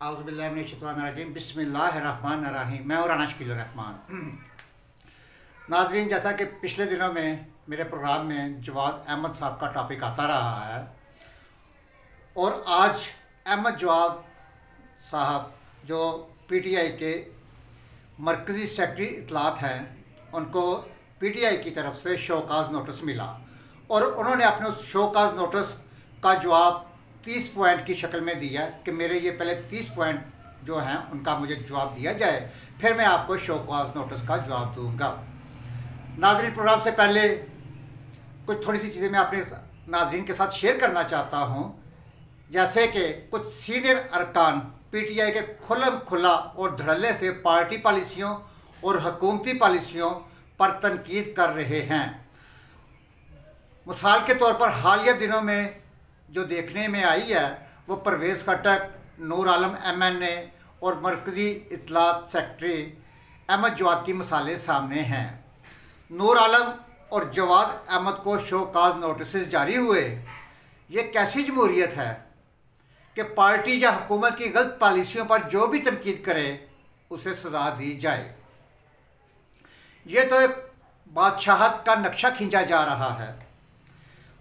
आउज़ुबिल्लाहिमिनश्शैतानिर्रजीम बिस्मिल्लाहिर्रहमानिर्रहीम। मैं और राना शकील रहमान। नाज़रीन, जैसा कि पिछले दिनों में मेरे प्रोग्राम में जवाद अहमद साहब का टॉपिक आता रहा है और आज अहमद जवाद साहब जो पीटीआई के मरकज़ी सेक्रेटरी इत्तलात हैं, उनको पीटीआई की तरफ से शोकाज़ नोटिस मिला और उन्होंने अपने उस शोकाज़ नोटिस का जवाब 30 पॉइंट की शक्ल में दिया कि मेरे ये पहले 30 पॉइंट जो हैं उनका मुझे जवाब दिया जाए, फिर मैं आपको शोकाज़ नोटिस का जवाब दूंगा। नाज़रीन, प्रोग्राम से पहले कुछ थोड़ी सी चीज़ें मैं अपने नाज़रीन के साथ शेयर करना चाहता हूँ, जैसे कि कुछ सीनियर अरकान पीटीआई के खुल्लम खुला और धड़ल्ले से पार्टी पॉलिसियों और हुकूमती पॉलिसियों पर तनकीद कर रहे हैं। मिसाल के तौर पर हालिया दिनों में जो देखने में आई है वो परवेज़ खट्टक, नूर आलम MNA और मरकज़ी इत्तलात सेक्रेटरी अहमद जवाद की मिसालें सामने हैं। नूर आलम और जवाद अहमद को शोकाज़ नोटिस जारी हुए। ये कैसी जमहूरियत है कि पार्टी या हुकूमत की गलत पॉलिसियों पर जो भी तनकीद करे उसे सज़ा दी जाए। ये तो एक बादशाहत का नक्शा खींचा जा रहा है।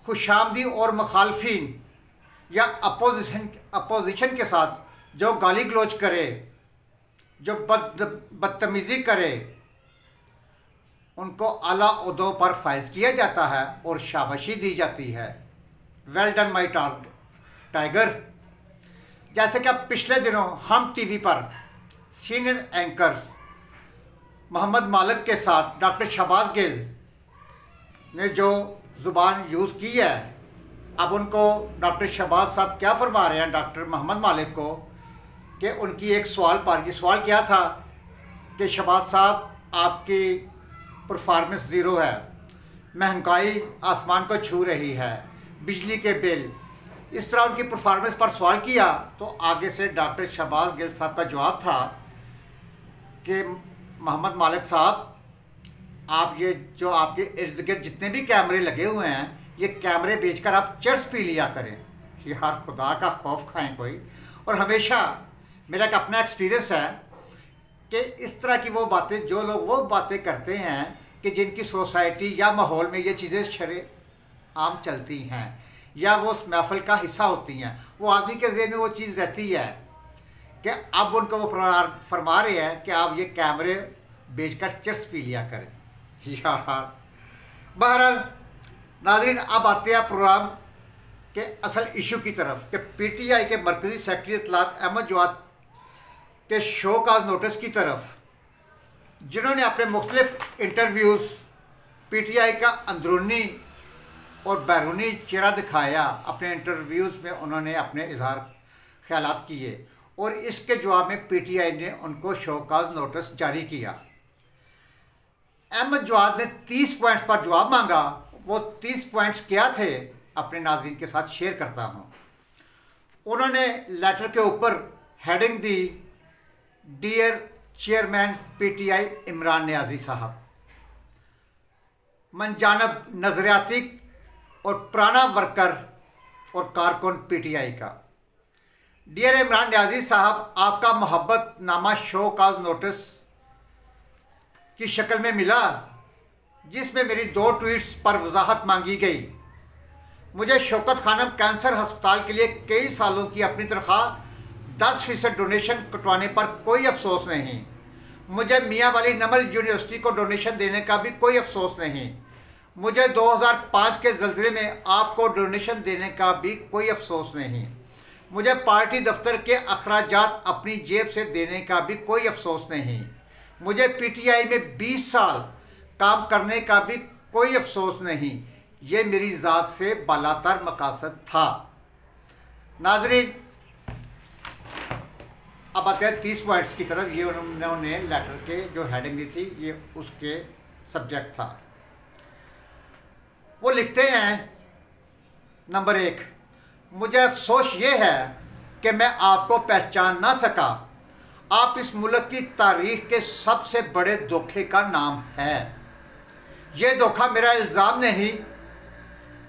खुशामदी और मुखालफिन या अपोजिशन के साथ जो गाली गलौज करे, जो बदतमीज़ी करे, उनको आला ओहदों पर फाइज किया जाता है और शाबाशी दी जाती है। Well done my tiger. जैसे कि अब पिछले दिनों हम टीवी पर सीनियर एंकर्स मोहम्मद मालिक के साथ डॉक्टर शहबाज गिल ने जो ज़ुबान यूज़ की है, अब उनको डॉक्टर शहबाज साहब क्या फरमा रहे हैं डॉक्टर मोहम्मद मालिक को कि उनकी एक सवाल पर, ये सवाल क्या था कि शहबाज साहब आपकी परफॉर्मेंस ज़ीरो है, महंगाई आसमान को छू रही है, बिजली के बिल, इस तरह उनकी परफॉर्मेंस पर सवाल किया। तो आगे से डॉक्टर शहबाज गिल साहब का जवाब था कि मोहम्मद मालिक साहब, आप ये जो आपके इर्द गिर्द जितने भी कैमरे लगे हुए हैं, ये कैमरे बेचकर आप चर्स पी लिया करें। यार खुदा का खौफ खाएं कोई। और हमेशा मेरा एक अपना एक्सपीरियंस है कि इस तरह की वो बातें, जो लोग वो बातें करते हैं कि जिनकी सोसाइटी या माहौल में ये चीज़ें शरेआम चलती हैं या वो उस महफिल का हिस्सा होती हैं, वो आदमी के ज़हन में वो चीज़ रहती है कि अब उनको वो फरमा रहे हैं कि आप ये कैमरे बेचकर चर्स पी लिया करें। यार बहरहाल नाज़रीन, अब आते हैं प्रोग्राम के असल इशू की तरफ कि पीटीआई के मरकज़ी सेक्रेटरी इत्तलात अहमद जवाद के शोकाज़ नोटिस की तरफ, जिन्होंने अपने मुख्तलिफ इंटरव्यूज़ पीटीआई का अंदरूनी और बैरूनी चेहरा दिखाया। अपने इंटरव्यूज़ में उन्होंने अपने इजहार ख्यालात किए और इसके जवाब में पीटीआई ने उनको शोकाज़ नोटिस जारी किया। अहमद जवाद ने 30 पॉइंट्स पर जवाब मांगा। वो 30 पॉइंट्स क्या थे, अपने नाज़रीन के साथ शेयर करता हूँ। उन्होंने लेटर के ऊपर हेडिंग दी, dear chairman PTI Imran Niazi साहब, मनजानब नज़रियाती और पुराना वर्कर और कारकुन पीटीआई का। डियर इमरान नियाज़ी साहब, आपका मोहब्बत नामा शोकाज़ नोटिस की शक्ल में मिला, जिसमें मेरी 2 ट्वीट्स पर वजाहत मांगी गई। मुझे शौकत खानम कैंसर अस्पताल के लिए कई सालों की अपनी तनख्वाह 10% डोनेशन कटवाने पर कोई अफसोस नहीं। मुझे मियाँ वाली नमल यूनिवर्सिटी को डोनेशन देने का भी कोई अफसोस नहीं। मुझे 2005 के ज़लज़ले में आपको डोनेशन देने का भी कोई अफसोस नहीं। मुझे पार्टी दफ्तर के अखराजात अपनी जेब से देने का भी कोई अफसोस नहीं। मुझे पीटीआई में 20 साल काम करने का भी कोई अफसोस नहीं। ये मेरी ज़ात से बालातर मकासद था। नाज़रीन, अब आते हैं 30 पॉइंट्स की तरफ। ये उन्होंने लेटर के जो हेडिंग दी थी, ये उसके सब्जेक्ट था। वो लिखते हैं, नंबर 1, मुझे अफसोस ये है कि मैं आपको पहचान ना सका। आप इस मुल्क की तारीख के सबसे बड़े धोखे का नाम है। ये धोखा मेरा इल्ज़ाम नहीं,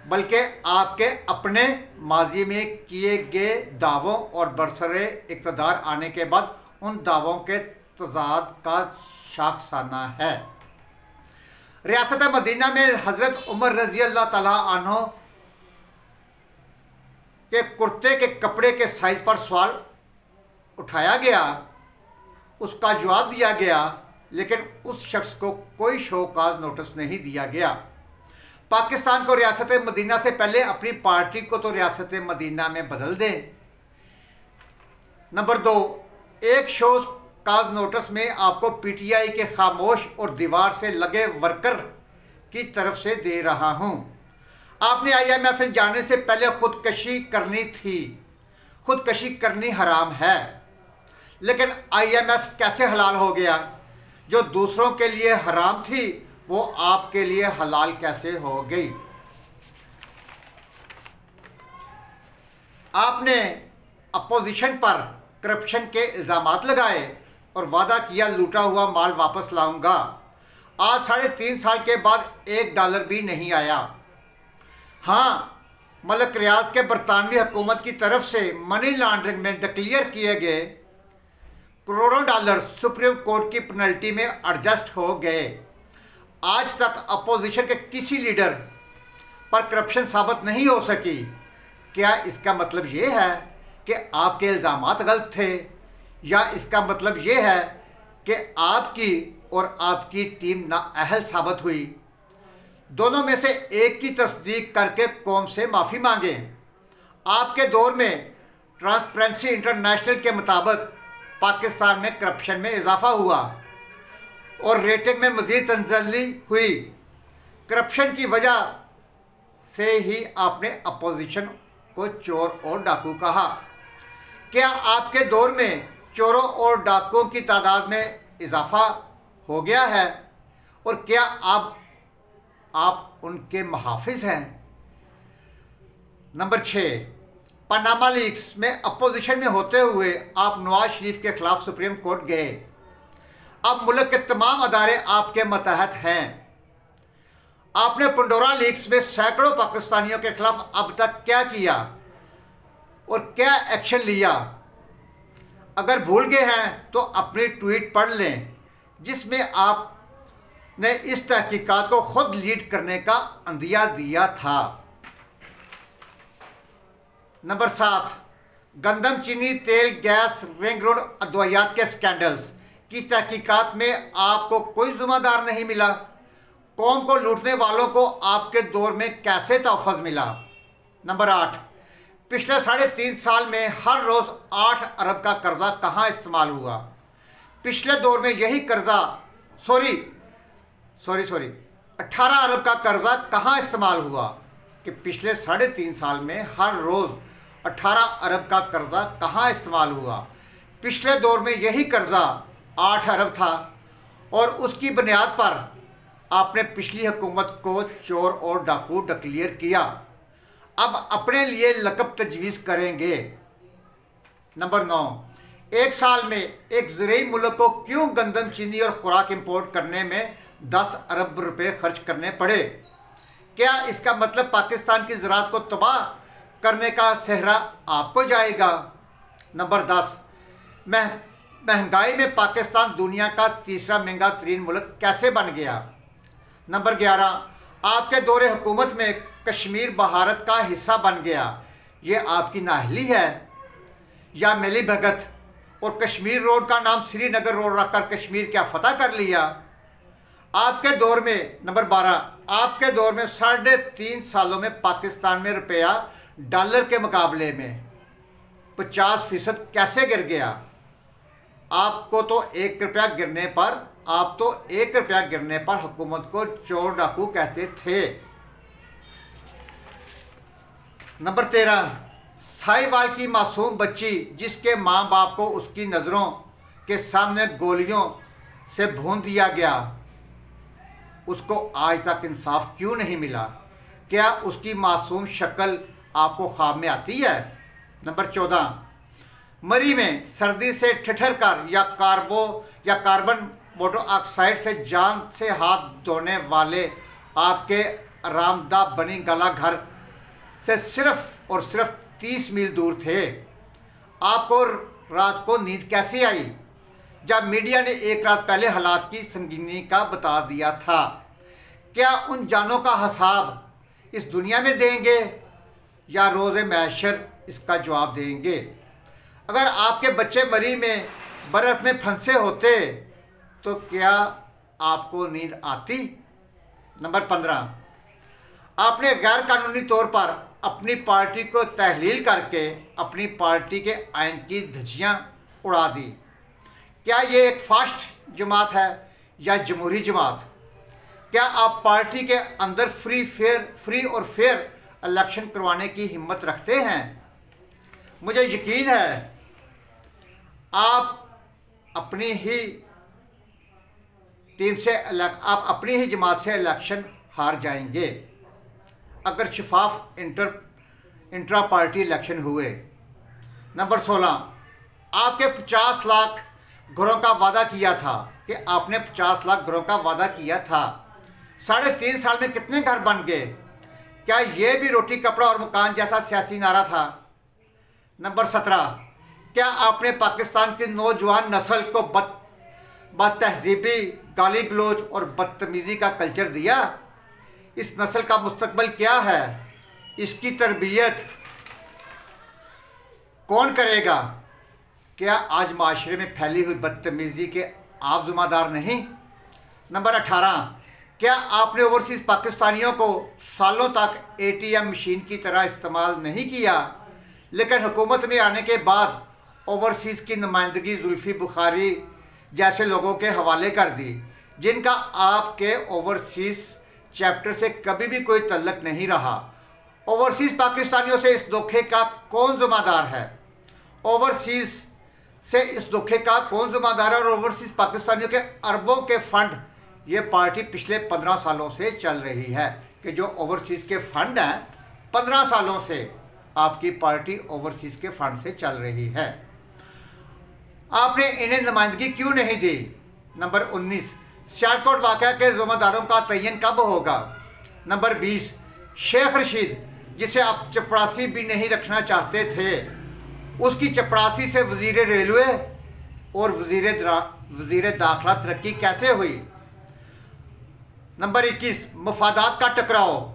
बल्कि आपके अपने माजी में किए गए दावों और बरसरे इक़्तिदार आने के बाद उन दावों के तज़ाद का शाखसाना है। रियासत मदीना में हज़रत उमर रज़ी अल्लाह तआला अन्हु के कुर्ते के कपड़े के साइज़ पर सवाल उठाया गया, उसका जवाब दिया गया, लेकिन उस शख्स को कोई शोकाज नोटिस नहीं दिया गया। पाकिस्तान को रियासत मदीना से पहले अपनी पार्टी को तो रियासत मदीना में बदल दें। नंबर 2, एक शोकाज नोटिस में आपको पीटीआई के खामोश और दीवार से लगे वर्कर की तरफ से दे रहा हूं। आपने IMF में जाने से पहले खुदकशी करनी थी। खुदकशी करनी हराम है, लेकिन IMF कैसे हलाल हो गया? जो दूसरों के लिए हराम थी वो आपके लिए हलाल कैसे हो गई? आपने अपोजिशन पर करप्शन के इल्ज़ामात लगाए और वादा किया लूटा हुआ माल वापस लाऊंगा। आज 3.5 साल के बाद $1 भी नहीं आया। हाँ, मलिक रियाज के बरतानवी हुकूमत की तरफ से मनी लॉन्ड्रिंग में डिक्लेयर किए गए करोड़ों डॉलर सुप्रीम कोर्ट की पेनल्टी में एडजस्ट हो गए। आज तक अपोजिशन के किसी लीडर पर करप्शन साबित नहीं हो सकी। क्या इसका मतलब ये है कि आपके इल्ज़ामात गलत थे, या इसका मतलब ये है कि आपकी और आपकी टीम नाअहल साबित हुई? दोनों में से एक की तस्दीक करके कौम से माफ़ी मांगें। आपके दौर में ट्रांसपेरेंसी इंटरनेशनल के मुताबिक पाकिस्तान में करप्शन में इजाफा हुआ और रेटिंग में मज़ीद तंज़ली हुई। करप्शन की वजह से ही आपने अपोजिशन को चोर और डाकू कहा। क्या आपके दौर में चोरों और डाकुओं की तादाद में इजाफा हो गया है, और क्या आप उनके मुहाफिज हैं? नंबर 6, पनामा लीक्स में अपोजिशन में होते हुए आप नवाज शरीफ के खिलाफ सुप्रीम कोर्ट गए। अब मुल्क के तमाम अदारे आपके मतहत हैं। आपने पंडोरा लीक्स में सैकड़ों पाकिस्तानियों के खिलाफ अब तक क्या किया और क्या एक्शन लिया? अगर भूल गए हैं तो अपनी ट्वीट पढ़ लें, जिसमें आपने इस तहकीकात को खुद लीड करने का अंदिया दिया था। नंबर 7, गंदम, चीनी, तेल, गैस, रिंग रोड, अद्वियात के स्कैंडल्स की तहकीकात में आपको कोई ज़िम्मेदार नहीं मिला। कौम को लूटने वालों को आपके दौर में कैसे तहफ़्फ़ुज़ मिला? नंबर 8, पिछले 3.5 साल में हर रोज़ 8 अरब का कर्जा कहाँ इस्तेमाल हुआ? पिछले दौर में यही कर्जा 18 अरब का कर्जा कहाँ इस्तेमाल हुआ? कि पिछले 3.5 साल में हर रोज़ 18 अरब का कर्जा कहाँ इस्तेमाल हुआ? पिछले दौर में यही कर्जा 8 अरब था, और उसकी बुनियाद पर आपने पिछली हुकूमत को चोर और डाकू डिक्लेयर किया। अब अपने लिए लक़ब तजवीज़ करेंगे। नंबर 9, एक साल में एक ज़रूरी मुल्क को क्यों गंदम, चीनी और खुराक इंपोर्ट करने में 10 अरब रुपए खर्च करने पड़े? क्या इसका मतलब पाकिस्तान की ज़राअत को तबाह करने का सेहरा आपको जाएगा? नंबर 10, महंगाई में पाकिस्तान दुनिया का तीसरा महंगा तरीन मुल्क कैसे बन गया? नंबर 11, आपके दौरे हुकूमत में कश्मीर भारत का हिस्सा बन गया। ये आपकी नाअहली है या मिली भगत? और कश्मीर रोड का नाम श्रीनगर रोड रखकर कश्मीर क्या फतह कर लिया? आपके दौर में नंबर 12, आपके दौर में 3.5 सालों में पाकिस्तान में रुपया डॉलर के मुकाबले में 50% कैसे गिर गया? आप तो 1 रुपया गिरने पर हुकूमत को चोर डाकू कहते थे। नंबर 13, साहिवाल की मासूम बच्ची जिसके माँ बाप को उसकी नज़रों के सामने गोलियों से भून दिया गया, उसको आज तक इंसाफ क्यों नहीं मिला? क्या उसकी मासूम शक्ल आपको ख्वाब में आती है? नंबर 14, मरी में सर्दी से ठिठर कर या कार्बन मोनोऑक्साइड से जान से हाथ धोने वाले आपके आरामदा बनी गला घर से सिर्फ और सिर्फ 30 मील दूर थे। आपको रात को नींद कैसे आई जब मीडिया ने एक रात पहले हालात की संगीनी का बता दिया था? क्या उन जानों का हिसाब इस दुनिया में देंगे या रोज़े महशर इसका जवाब देंगे? अगर आपके बच्चे मरी में बर्फ़ में फंसे होते तो क्या आपको नींद आती? नंबर 15, आपने गैर कानूनी तौर पर अपनी पार्टी को तहलील करके अपनी पार्टी के आइन की धज्जियाँ उड़ा दी। क्या ये एक फास्ट जमात है या जमहूरी जमात? क्या आप पार्टी के अंदर फ्री और फेयर इलेक्शन करवाने की हिम्मत रखते हैं? मुझे यकीन है आप अपनी ही जमात से इलेक्शन हार जाएंगे अगर शफाफ इंट्रा पार्टी इलेक्शन हुए। नंबर 16, आपके 50 लाख घरों का वादा किया था कि आपने 50 लाख घरों का वादा किया था। 3.5 साल में कितने घर बन गए? क्या ये भी रोटी कपड़ा और मकान जैसा सियासी नारा था? नंबर 17, क्या आपने पाकिस्तान की नौजवान नस्ल को बदतहजीबी, गाली गलौज और बदतमीज़ी का कल्चर दिया? इस नस्ल का मुस्तकबिल क्या है? इसकी तरबियत कौन करेगा? क्या आज माशरे में फैली हुई बदतमीज़ी के आप ज़िम्मेदार नहीं? नंबर 18, क्या आपने ओवरसीज़ पाकिस्तानियों को सालों तक ATM मशीन की तरह इस्तेमाल नहीं किया, लेकिन हुकूमत में आने के बाद ओवरसीज़ की नुमाइंदगी जुल्फ़ी बुखारी जैसे लोगों के हवाले कर दी, जिनका आपके ओवरसीज़ चैप्टर से कभी भी कोई तल्लुक़ नहीं रहा? ओवरसीज़ पाकिस्तानियों से इस धोखे का कौन ज़िम्मेदार है? ओवरसीज़ से इस धोखे का कौन ज़िम्मेदार है? और ओवरसीज़ पाकिस्तानियों के अरबों के फ़ंड, ये पार्टी पिछले 15 सालों से चल रही है कि जो ओवरसीज़ के फ़ंड हैं 15 सालों से आपकी पार्टी ओवरसीज़ के फ़ंड से चल रही है। आपने इन्हें नुमाइंदगी क्यों नहीं दी? नंबर 19, सियालकोट वाक़या के ज़िम्मेदारों का तयन कब होगा? नंबर 20, शेख रशीद जिसे आप चपरासी भी नहीं रखना चाहते थे, उसकी चपरासी से वज़ीर रेलवे और वज़ीर दाखिला तरक्की कैसे हुई? नंबर 21, मफादात का टकराव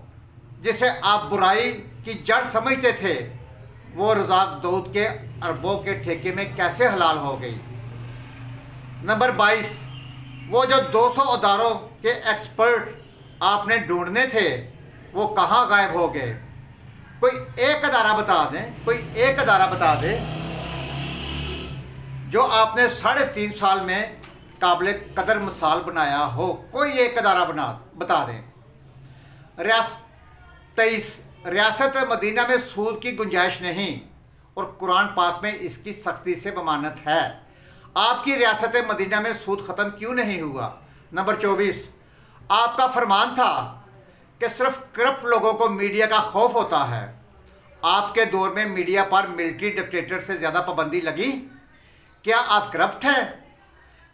जिसे आप बुराई की जड़ समझते थे, वो रज़ाक दाऊद के अरबों के ठेके में कैसे हलाल हो गई? नंबर 22, वो जो 200 अदारों के एक्सपर्ट आपने ढूंढने थे वो कहाँ गायब हो गए? कोई एक अदारा बता दें, कोई एक अदारा बता दें जो आपने 3.5 साल में काबिल कदर मिसाल बनाया हो। कोई एक अदारा बता दें। 23, रियासत मदीना में सूद की गुंजाइश नहीं और कुरान पाक में इसकी सख्ती से ममानत है। आपकी रियासत मदीना में सूद ख़त्म क्यों नहीं हुआ? नंबर 24, आपका फरमान था कि सिर्फ करप्ट लोगों को मीडिया का खौफ होता है। आपके दौर में मीडिया पर मिलिट्री डिक्टेटर से ज़्यादा पाबंदी लगी। क्या आप करप्ट हैं?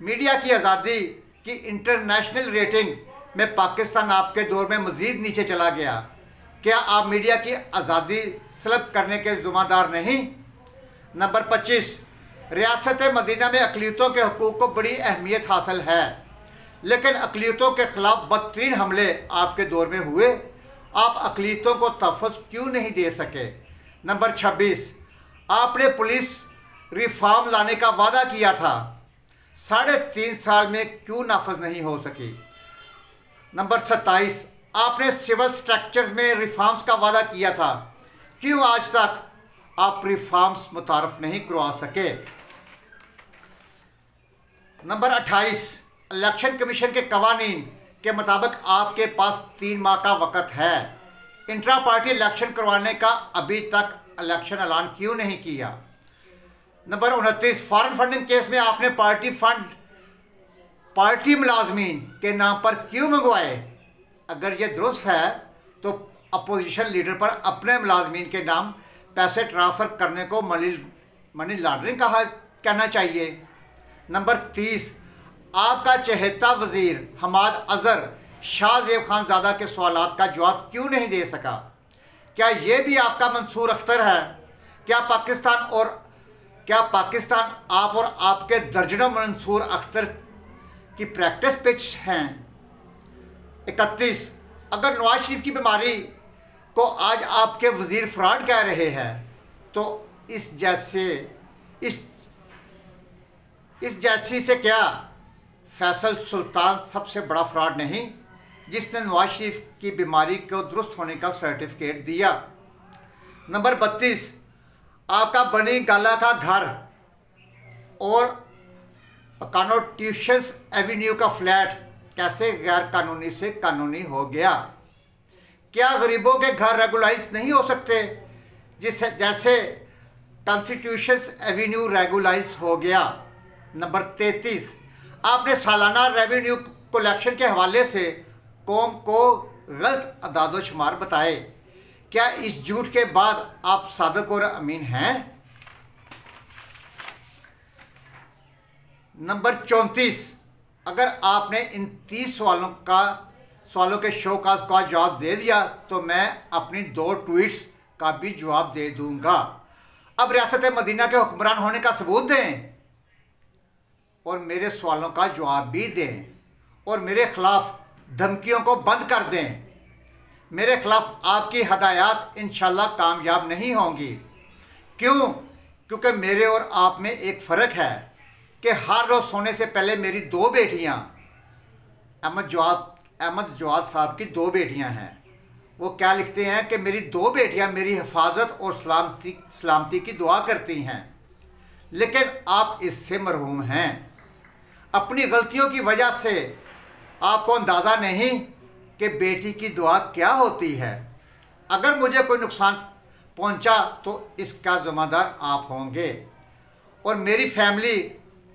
मीडिया की आज़ादी की इंटरनेशनल रेटिंग में पाकिस्तान आपके दौर में मज़ीद नीचे चला गया। क्या आप मीडिया की आज़ादी सलब करने के ज़िम्मेदार नहीं? नंबर 25, रियासत मदीना में अक़लियतों के हकूक़ को बड़ी अहमियत हासिल है, लेकिन अक़लियतों के ख़िलाफ़ बदतरीन हमले आपके दौर में हुए। आप अक़लियतों को तहफ़्फ़ुज़ क्यों नहीं दे सके? नंबर 26, आपने पुलिस रिफॉर्म लाने का वादा किया था, 3.5 साल में क्यों नाफज नहीं हो सकी? नंबर 27, आपने सिविल स्ट्रक्चर्स में रिफॉर्म्स का वादा किया था, क्यों आज तक आप रिफॉर्म्स मुतारफ़ नहीं करवा सके? नंबर 28, इलेक्शन कमीशन के कवानीन के मुताबिक आपके पास 3 माह का वक़्त है। इंट्रा पार्टी इलेक्शन करवाने का अभी तक इलेक्शन ऐलान क्यों नहीं किया? नंबर 29, फॉरेन फंडिंग केस में आपने पार्टी फंड पार्टी मुलाजमीन के नाम पर क्यों मंगवाए? अगर ये दुरुस्त है तो अपोजिशन लीडर पर अपने मुलाजमीन के नाम पैसे ट्रांसफ़र करने को मनी लॉन्ड्रिंग कहना चाहिए। नंबर 30, आपका चहेता वज़ीर हमाद अज़हर शाह ज़ेब खानज़ादा के सवालात का जवाब क्यों नहीं दे सका? क्या ये भी आपका मंसूर अख्तर है? क्या पाकिस्तान आप और आपके दर्जनों मंसूर अख्तर की प्रैक्टिस पिच हैं? 31, अगर नवाज शरीफ की बीमारी को आज आपके वजीर फ्रॉड कह रहे हैं तो इस जैसी से क्या फैसल सुल्तान सबसे बड़ा फ्रॉड नहीं, जिसने नवाज शरीफ की बीमारी को दुरुस्त होने का सर्टिफिकेट दिया? नंबर 32, आपका बनी गाला का घर और कॉन्स्टिट्यूशन एवेन्यू का फ्लैट कैसे गैर कानूनी से कानूनी हो गया? क्या गरीबों के घर रेगुलाइज नहीं हो सकते जैसे कॉन्स्टिट्यूशन एवेन्यू रेगुलाइज हो गया? नंबर 33, आपने सालाना रेवेन्यू कलेक्शन के हवाले से कौम को गलत अदाद-ओ-शुमार बताए। क्या इस झूठ के बाद आप सादिक और अमीन हैं? नंबर 34, अगर आपने इन 30 सवालों के शोकाज का जवाब दे दिया तो मैं अपनी 2 ट्वीट्स का भी जवाब दे दूंगा। अब रियासत मदीना के हुक्मरान होने का सबूत दें और मेरे सवालों का जवाब भी दें और मेरे खिलाफ धमकियों को बंद कर दें। मेरे खिलाफ आपकी हदायत इंशाल्लाह कामयाब नहीं होंगी। क्यों? क्योंकि मेरे और आप में एक फ़र्क है कि हर रोज़ सोने से पहले मेरी 2 बेटियां, अहमद जवाद साहब की 2 बेटियां हैं, वो क्या लिखते हैं कि मेरी 2 बेटियां मेरी हिफाजत और सलामती की दुआ करती हैं, लेकिन आप इससे मरहूम हैं। अपनी गलतियों की वजह से आपको अंदाज़ा नहीं कि बेटी की दुआ क्या होती है। अगर मुझे कोई नुकसान पहुंचा तो इसका ज़िम्मेदार आप होंगे और मेरी फैमिली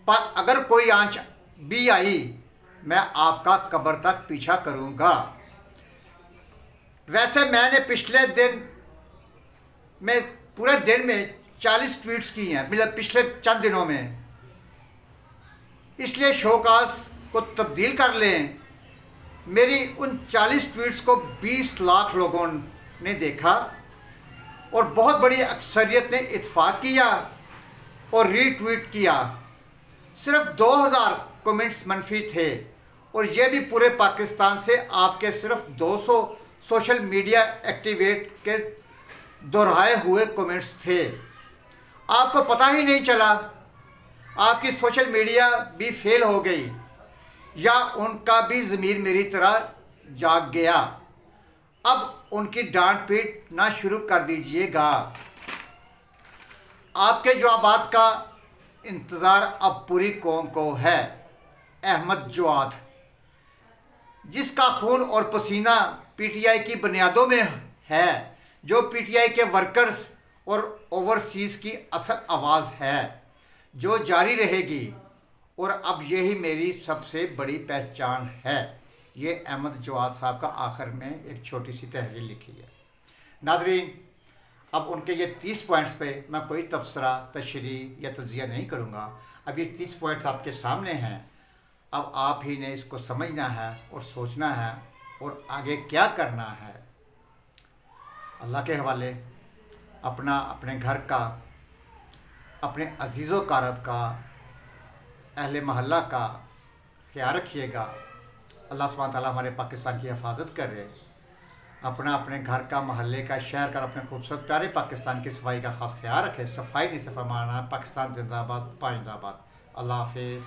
पर अगर कोई आंच भी आई मैं आपका कब्र तक पीछा करूंगा। वैसे मैंने पिछले दिन में पूरे दिन में 40 ट्वीट्स की हैं, मतलब पिछले चंद दिनों में, इसलिए शोकाज को तब्दील कर लें। मेरी उन 40 ट्वीट्स को 20 लाख लोगों ने देखा और बहुत बड़ी अक्सरियत ने इत्फाक किया और रीट्वीट किया। सिर्फ 2000 कमेंट्स मनफी थे और ये भी पूरे पाकिस्तान से आपके सिर्फ 200 सोशल मीडिया एक्टिवेट के दोहराए हुए कमेंट्स थे। आपको पता ही नहीं चला, आपकी सोशल मीडिया भी फेल हो गई या उनका भी ज़मीर मेरी तरह जाग गया। अब उनकी डांट पीट ना शुरू कर दीजिएगा। आपके जवाबात का इंतज़ार अब पूरी कौम को है। अहमद जवाद, जिसका खून और पसीना पीटीआई की बुनियादों में है, जो पीटीआई के वर्कर्स और ओवरसीज़ की असल आवाज़ है, जो जारी रहेगी और अब यही मेरी सबसे बड़ी पहचान है। ये अहमद जवाद साहब का आखिर में एक छोटी सी तहरीर लिखी है। नाज़रीन, अब उनके ये 30 पॉइंट्स पे मैं कोई तबसरा, तशरीह या तज़िया नहीं करूँगा। अब ये 30 पॉइंट्स आपके सामने हैं। अब आप ही ने इसको समझना है और सोचना है और आगे क्या करना है। अल्लाह के हवाले। अपने घर का, अपने अजीज़ो कारब का, अहले महल्ला का ख्याल रखिएगा। अल्लाह सुब्हान तआला हमारे पाकिस्तान की हिफाजत करे। अपने घर का, महल्ले का, शहर का, अपने खूबसूरत प्यारे पाकिस्तान की सफाई का ख़ास ख्याल रखें। सफाई नहीं सिर्फ हमारा, पाकिस्तान जिंदाबाद, पाइंदाबाद। अल्लाह हाफिज़।